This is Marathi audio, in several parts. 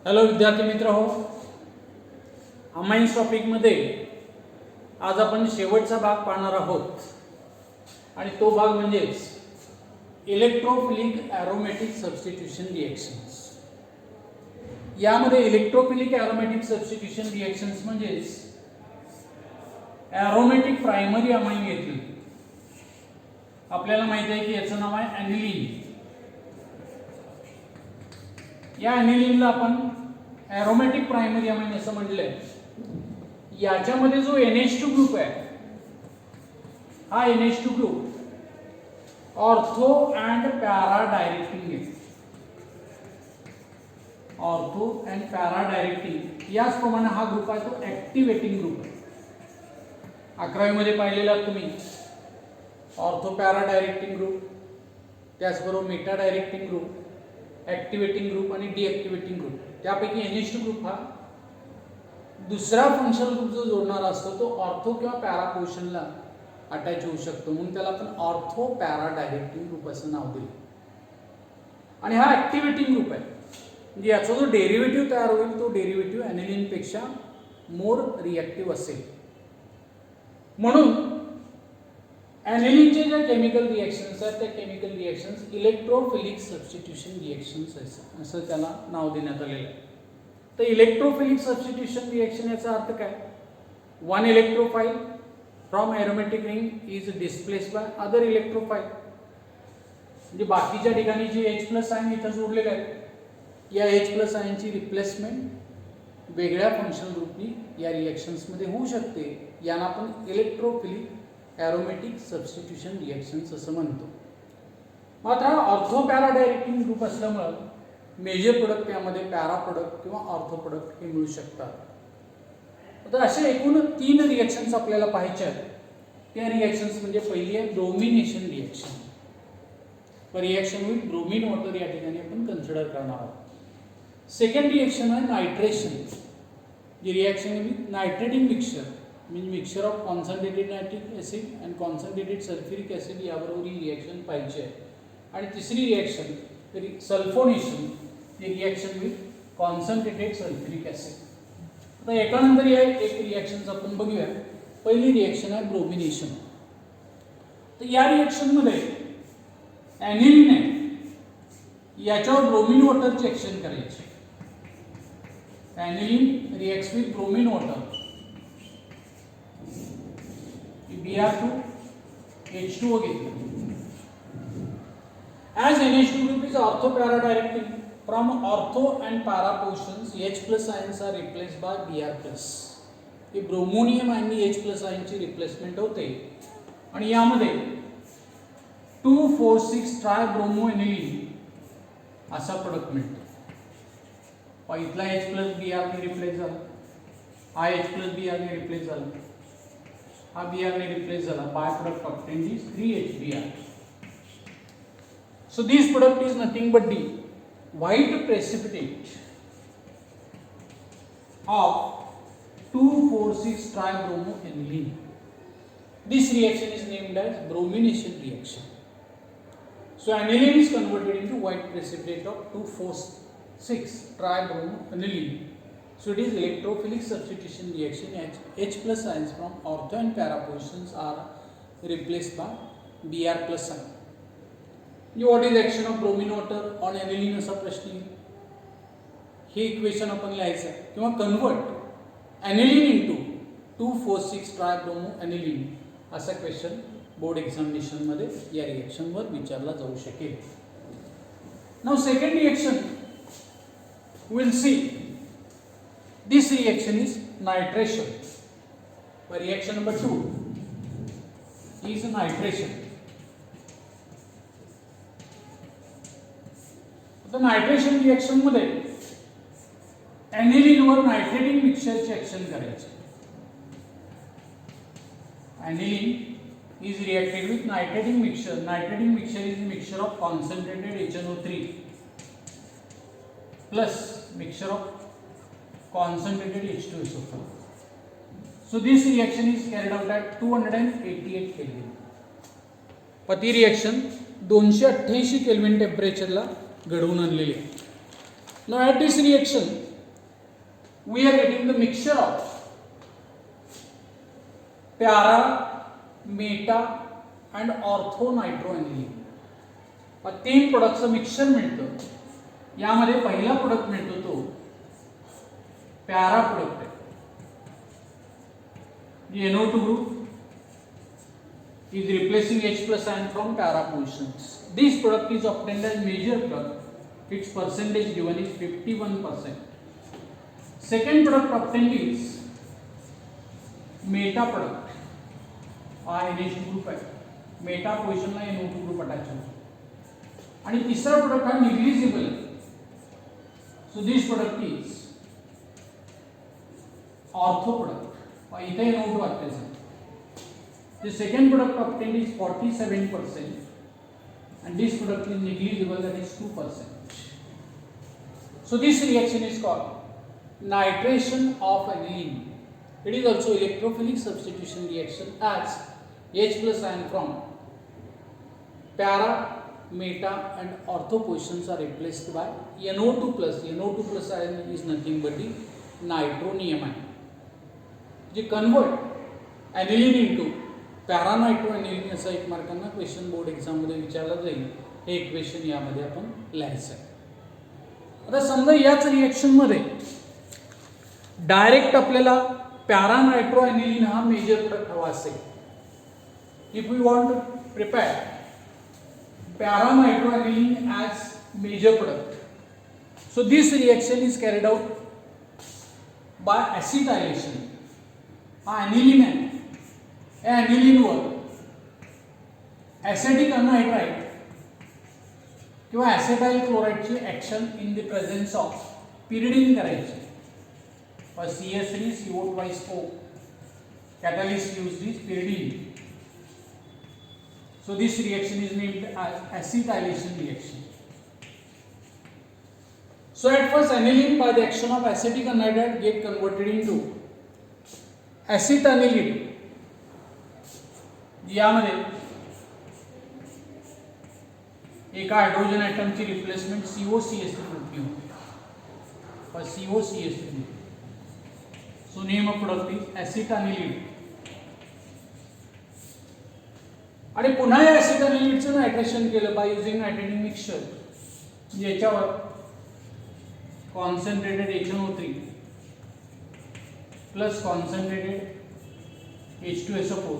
हॅलो विद्यार्थी मित्र हो, अमाइन्स टॉपिकमध्ये आज आपण शेवटचा भाग पाहणार आहोत आणि तो भाग म्हणजेच इलेक्ट्रोफिलिक ॲरोमॅटिक सबस्टिट्यूशन रिएक्शन्स. यामध्ये इलेक्ट्रोफिलिक ॲरोमॅटिक सबस्टिट्यूशन रिएक्शन्स म्हणजेच ॲरोमॅटिक प्रायमरी अमाइन घेतली. आपल्याला माहिती आहे की याचं नाव आहे ॲनिलीन. या ॲनिलीनला आपण ॲरोमॅटिक प्रायमरी अमाइन असं म्हटलंय. याच्यामध्ये जो NH2 ग्रुप आहे हा NH2 group ortho and para directing आहे. ऑर्थो अँड पॅरा डायरेक्टिंग याचप्रमाणे हा ग्रुप आहे तो ऍक्टिव्हेटिंग ग्रुप आहे. 11वी मध्ये पाहिलेला तुम्ही ऑर्थो पॅरा डायरेक्टिंग ग्रुप, त्याचबरोबर Meta directing group, activating group आणि डिऍक्टिव्हेटिंग ग्रुप. त्यापैकी NH2 ग्रुप हा दुसरा फंक्शनल ग्रुप जो जोडणारा असतो तो ऑर्थो किंवा पॅरा पोझिशनला अटॅच होऊ शकतो, म्हणून त्याला आपण ऑर्थो पॅरा डायरेक्टिंग ग्रुप असं नाव दिलं. आणि हा ऍक्टिव्हेटिंग ग्रुप आहे, म्हणजे याचा जो डेरिव्हेटिव्ह तयार होईल तो डेरिव्हेटिव्ह ॲनिलीन पेक्षा मोर रिॲक्टिव्ह असेल. म्हणून ॲनिलीनचे ज्या केमिकल रिएक्शन्स आहेत त्या chemical reactions electrophilic substitution reactions असं त्याला नाव देण्यात आलेलं आहे. तर इलेक्ट्रोफिलिक सबस्टिट्यूशन रिएक्शन याचा अर्थ काय? One electrophile from aromatic ring is displaced by other electrophile. म्हणजे बाकीच्या ठिकाणी जे H+ आयन इथं जोडलेले आहेत या H+ आयनची रिप्लेसमेंट वेगळ्या फंक्शनल ग्रुपनी या रिएक्शन्समध्ये होऊ शकते. यांना आपण इलेक्ट्रोफिलिक ॲरोमॅटिक सबस्टिट्यूशन रिएक्शन्स असं म्हणतो. मात्र ऑर्थो पॅरा डायरेक्टिंग ग्रुप असल्यामुळं मेजर प्रोडक्ट यामध्ये पॅरा प्रोडक्ट किंवा ऑर्थो प्रोडक्ट हे मिळू शकतात. तर असे एकूण 3 रिएक्शन्स आपल्याला पाहायचे आहेत. त्या रिएक्शन्स म्हणजे पहिली आहे bromination reaction. Reaction with bromine water या ठिकाणी आपण कन्सिडर करणार आहोत. सेकंड रिएक्शन आहे nitration. G reaction with nitrating mixture म्हणजे mixture of concentrated nitric acid and concentrated sulphuric acid याबरोबर ही रिएक्शन पाहिजे आहे. आणि तिसरी reaction sulphonation, he reaction with concentrated sulphuric acid. आता एकानंतर या एक रिएक्शन्स आपण बघूया. पहिली रिएक्शन आहे ब्रोमिनेशन. तर या रिएक्शनमध्ये ॲनिलीन आहे याच्यावर ब्रोमीन वॉटरची ॲक्शन करायची. Aniline reacts with bromine water Br2 H2O घेतलं. As NH2 group is ortho para directing from ortho and para positions, H+ ions are replaced by Br+. हे ब्रोमोनियम आणि H+ आयनची रिप्लेसमेंट होते आणि यामध्ये 2,4,6 ट्रायब्रोमो ॲनिलीन असा प्रोडक्ट मिळतो. इथला H+Br ने रिप्लेस झाला, हा H+Br ने रिप्लेस झाला, हा Br ने रिप्लेस झाला. By product obtained is 3HBr. So this product is nothing but the white precipitate of 2,4,6 tribromoaniline. This reaction is named as bromination reaction. So aniline is converted into white precipitate of 2,4,6 tribromoaniline. So it is electrophilic substitution reaction. H+ ions from ortho and para positions are replaced by Br+ ion. What is action of bromine water on aniline असा प्रश्न येईल. हे इक्वेशन आपण लिहायचं आहे किंवा कन्वर्ट ॲनिलीन इनटू 2,4,6 ट्रायब्रोमोॲनिलीन असा क्वेश्चन बोर्ड एक्झामिनेशनमध्ये या रिएक्शनवर विचारला जाऊ शकेल. Now second reaction will see. This reaction is nitration. Reaction number 2 is nitration. तर नायट्रेशन रिएक्शन मध्ये ॲनिलीनवर नायट्रेटिंग मिक्सचरची ॲक्शन करायची. Aniline is reacted with nitrating mixture. Nitrating mixture is mixture of concentrated HNO3 plus mixture of concentrated H2SO4. So this reaction is carried out at 288 Kelvin. ती रिएक्शन 288 केल्विन टेम्परेचरला घडवून आणलेली आहे. Now at this reaction we are getting the mixture of para, meta and orthonitроaniline. तीन प्रोडक्टचं मिक्सचर मिळतं. यामध्ये पहिला प्रोडक्ट मिळतो तो पॅरा प्रोडक्ट आहे. NO2 group is replacing H plus ion from para positions. This product is obtained as major product. Its percentage given is 51%. Second product obtained is meta product. NH2 group आहे. मेटा पोझिशनला NO2 ग्रुप अटॅच होतो. आणि तिसरा प्रोडक्ट हा निग्लिजिबल आहे. So this product is ortho product. इथे NO2 अटॅच आहे. The second product obtained is 47% and this product is negligible, that is 2%. So this reaction is called nitration of aniline. It is also electrophilic substitution reaction as H plus ion from para, meta and ortho positions are replaced by NO2 plus. NO2 plus ion is nothing but the nitronium ion. जे convert aniline into para nitroaniline असा एक मार्कांना क्वेश्चन बोर्ड एक्झाम मध्ये विचारलं जाईल. हे इक्वेशन यामध्ये आपण लिहायचं आहे. आता समजा याच रिएक्शन मध्ये डायरेक्ट आपल्याला para nitroaniline हा मेजर प्रोडक्ट हवा असेल. If we want to prepare para nitroaniline as major product, so this reaction is carried out by acetylation. aniline आहे. ॲनिलीनवर ॲसेटिक अनहायड्राइड किंवा ॲसेटाइल क्लोराइडची action in the presence of pyridine करायची. CS3CO2 catalyst used is pyridine. So this reaction is named as acetylation reaction. So at first aniline by the action of acetic anhydride get converted into acetanilide. यामध्ये एका हायड्रोजन ॲटमची रिप्लेसमेंट COCH3 ग्रुपने होते. COCH3. So name of product is acetanilide. आणि पुन्हा या ॲसिटानिलीडचं नायट्रेशन केलं बाय युजिंग नायट्रेटिंग मिक्सचर. याच्यावर concentrated HNO3 plus concentrated H2SO4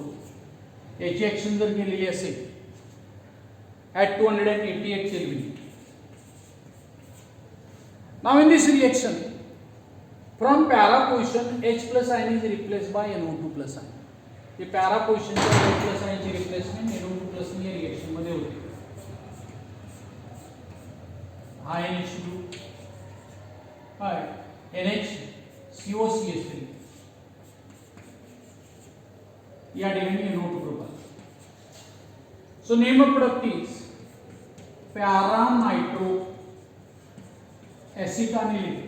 याची ॲक्शन जर केलेली असेल at 288 Kelvin. Now in this reaction from para position H plus ion is replaced by NO2 plus ion. ये para position च्या H plus ion ची रिप्लेसमेंट NO2 plus ने रिएक्शन मध्ये होते. हा NH2 हा NHCOCH3 या ठिकाणी NO2 ग्रुप आहे. So name of product is para nitro acetanilide.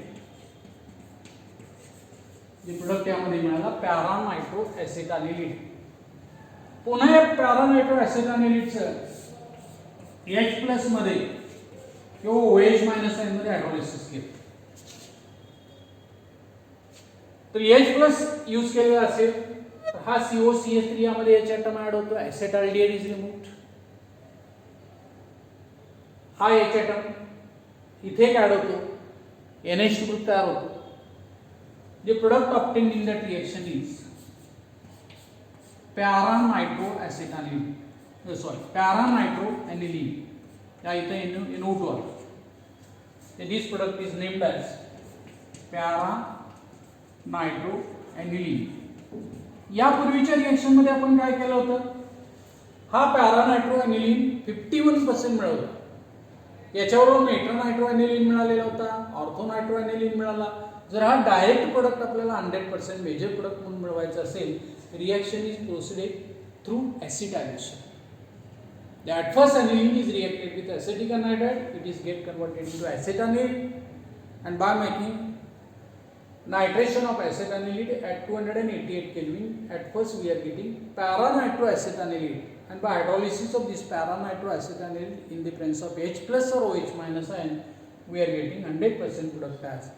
जे प्रोडक्ट यामध्ये मिळाला para nitro acetanilide. पुन्हा या para nitro acetanilideचं H प्लस मध्ये किंवा OH मायनस आयन मध्ये हायड्रोलिसिस केलं. तर H प्लस यूज केलेला असेल तर हा COCH3 यामध्ये H ॲटम ऍड होतो. acetaldehyde is removed. हा H ॲटम इथे ऍड होतो. NH2 ग्रुप तयार होतो. The product obtained in that reaction is para nitroacetanilide. Para nitroaniline. या इथे NO2 आला. This product is named as para nitroaniline. या पूर्वीच्या रिएक्शन मध्ये आपण काय केलं होतं? हा para nitroaniline 51% मिळवला. याच्याबरोबर मेटा नायट्रोॲनिलीन मिळालेला होता. ऑर्थो नायट्रोॲनिलीन मिळाला. जर हा डायरेक्ट प्रोडक्ट आपल्याला 100% मेजर प्रोडक्ट म्हणून मिळवायचा असेल, reaction is proceeded through acetylation. At first aniline is reacted with acetic anhydride, it is get converted into acetanilide, and by making nitration of acetanilide at 288 Kelvin, at first we are getting para nitroacetanilide, and by hydrolysis of this para nitroacetanilide in the presence of H plus or OH minus ion, we are getting 100% product as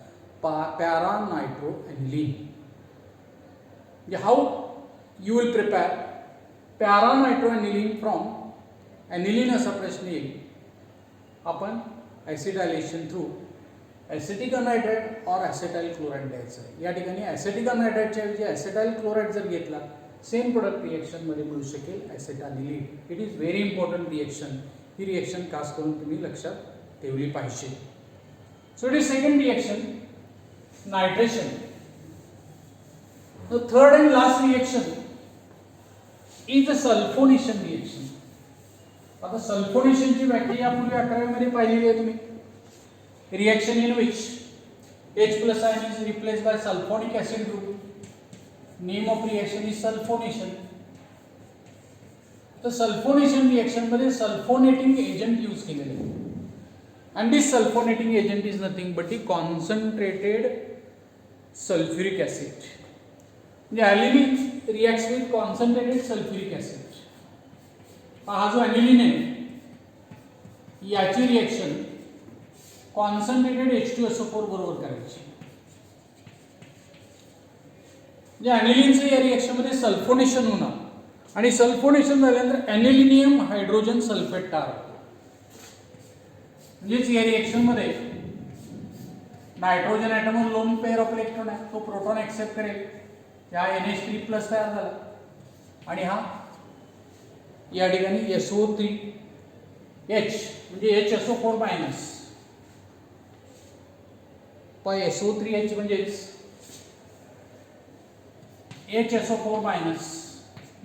para-nitroaniline. How you will prepare para-nitroaniline from aniline असा प्रश्न येईल. आपण ॲसिडायलेशन थ्रू ॲसिटिक अनहायड्राइड और ॲसेटाइल क्लोराईड द्यायचं आहे. या ठिकाणी ॲसिटिक अनहायड्राइडच्या ऐवजी ॲसेटाइल क्लोराईड जर घेतला सेम प्रोडक्ट रिएक्शनमध्ये मिळू शकेल acetanilide. It is very important reaction. ही रिएक्शन खास करून तुम्ही लक्षात ठेवली पाहिजे. So it is second reaction nitration. The third and last reaction is the sulphonation reaction. आता सल्फोनेशनची व्याख्या यापूर्वी 11वी मध्ये पाहिलेली आहे तुम्ही. Reaction in which H plus ion is replaced by sulfonic acid group. Name of reaction is sulfonation. तर सल्फोनेशन रिएक्शन मध्ये सल्फोनेटिंग एजंट यूज केलेले आहे. And this sulphonating agent is nothing but the concentrated sulphuric acid. म्हणजे aniline reacts with concentrated sulphuric acid. हा जो ॲनिलीन आहे याची रिएक्शन कॉन्सन्ट्रेटेड H2SO4 बरोबर करायची. म्हणजे ॲनिलीनचं या रिएक्शनमध्ये सल्फोनेशन होणार आणि सल्फोनेशन झाल्यानंतर ॲनिलिनियम हायड्रोजन सल्फेट तयार होतो. म्हणजेच या रिएक्शनमध्ये नायट्रोजन ॲटमवर लोन पेअर ऑफ इलेक्ट्रॉन आहे, तो प्रोटॉन ऍक्सेप्ट करेल, त्या NH3+ तयार झाला आणि हा या ठिकाणी SO3H म्हणजे HSO4- SO3H म्हणजेच HSO4-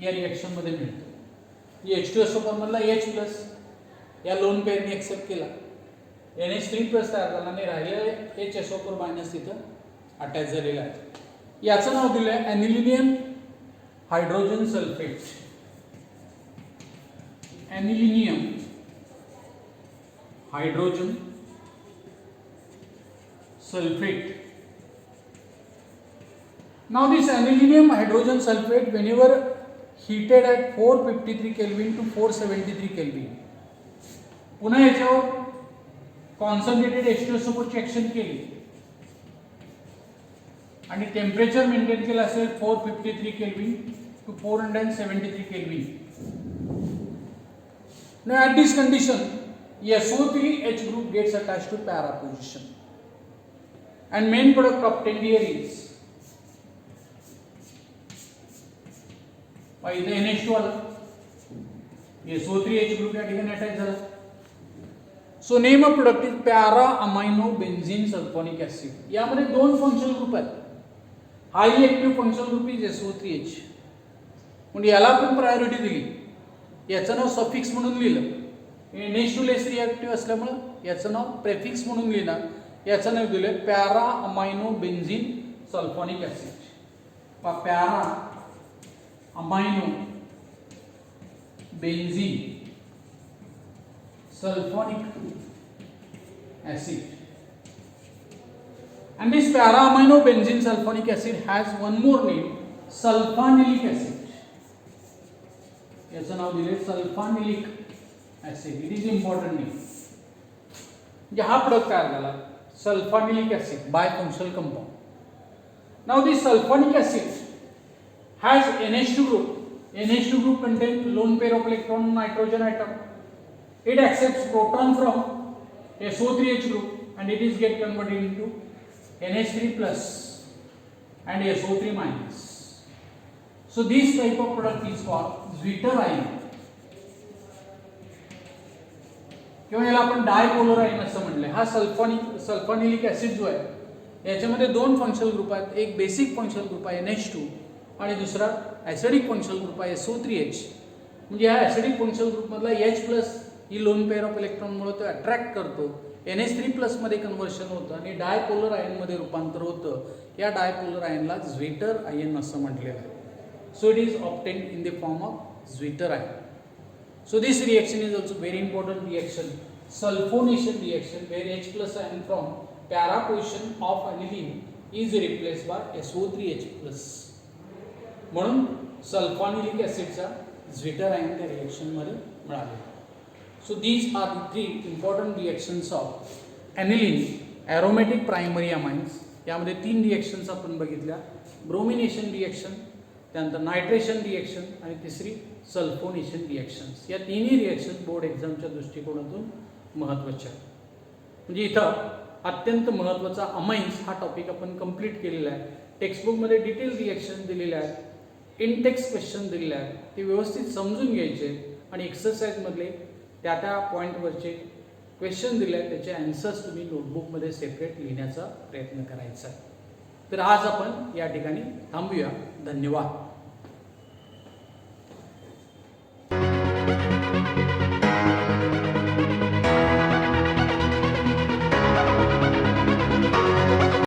या रिएक्शन मध्ये मिळतो. H2SO4 मधला H+ या लोन पेअरने एक्सेप्ट केला, NH3+ तयार झाला आणि राहिलेला HSO4- तिथं अटॅच झालेला आहे. याचं नाव दिलं आहे anilinium hydrogen sulphate. Anilinium hydrogen sulfate. Now this aniline hydrogen sulfate whenever heated at 453 Kelvin to 473 Kelvin, पुन्हा याच्यावर कॉन्सन्ट्रेटेड H2SO4 ची ऍक्शन केली आणि टेम्परेचर मेंटेन केलं असेल 453 Kelvin to 473 Kelvin. Now at this condition SO3H group gets attached to para position. And main product obtained here is by the NH2 आला, SO3H group या ठिकाणी अटॅच झाला. So name of product is para amino benzene sulphonic acid. यामध्ये दोन फंक्शनल ग्रुप आहेत. Highly active functional group is SO3H. म्हणजे याला आपण प्रायोरिटी दिली, याचं नाव सफिक्स म्हणून लिहिलं. NH2 लेस रिएक्टिव्ह असल्यामुळे याचं नाव प्रेफिक्स म्हणून लिहिणार. याचं नाव दिलं para amino benzene sulphonic acid. Para amino benzene sulphonic acid. And this para amino benzene sulfonic acid has one more name, sulfanilic acid. याचं नाव दिले sulfanilic acid. It is important name. म्हणजे हा प्रोडक्ट तयार झाला sulfanilic acid bifunctional compound. Now this sulfonic acid has NH2 group. NH2 group contains lone pair of electron nitrogen atom. It accepts proton from SO3H group and it is get converted into NH3+ and SO3-. So this type of product is called zwitterion. किंवा याला आपण डायपोलर आयन असं म्हटलंय. हा सल्फोनिलिक ऍसिड जो आहे याच्यामध्ये दोन फंक्शनल ग्रुप आहेत. एक बेसिक फंक्शनल ग्रुप आहे NH2 आणि दुसरा ऍसिडिक फंक्शनल ग्रुप आहे SO3H. म्हणजे या ऍसिडिक फंक्शनल ग्रुप मधला H+ he loan pair of electron मुळे तो अट्रॅक्ट करतो, NH3+ मध्ये कन्वर्शन होतं आणि डायपोलर आयन मध्ये रूपांतर होतं. या डायपोलर आयनला झ्विटर आयन असं म्हटलेलं आहे. So it is obtained in the form of zwitter ion. So this reaction is also very important reaction, sulfonation reaction, where H+ ion from para position of aniline is replaced by SO3H+. म्हणून सल्फोनिलिक ऍसिडचा झ्विटर आयन त्या रिएक्शन मध्ये मिळाले. So these are the three important reactions of aniline, aromatic primary amines, यामध्ये 3 रिएक्शन्स आपण बघितल्या, ब्रोमिनेशन रिएक्शन, त्यानंतर नायट्रेशन रिएक्शन आणि तिसरी सल्फोनेशन रिएक्शन्स. या तिन्ही रिएक्शन बोर्ड एक्झामच्या दृष्टिकोनातून महत्त्वाच्या आहेत. म्हणजे इथं अत्यंत महत्त्वाचा अमाइन्स हा टॉपिक आपण कंप्लीट केलेला आहे. टेक्स्टबुकमध्ये डिटेल रिएक्शन दिलेले आहेत, इनटेक्स्ट क्वेश्चन दिलेले आहेत, ते व्यवस्थित समजून घ्यायचे आणि एक्सरसाइजमधले त्या पॉईंटवरचे क्वेश्चन दिले आहेत त्याचे ॲन्सर्स तुम्ही नोटबुकमध्ये सेपरेट लिहिण्याचा प्रयत्न करायचा आहे. तर आज आपण या ठिकाणी थांबूया. धन्यवाद.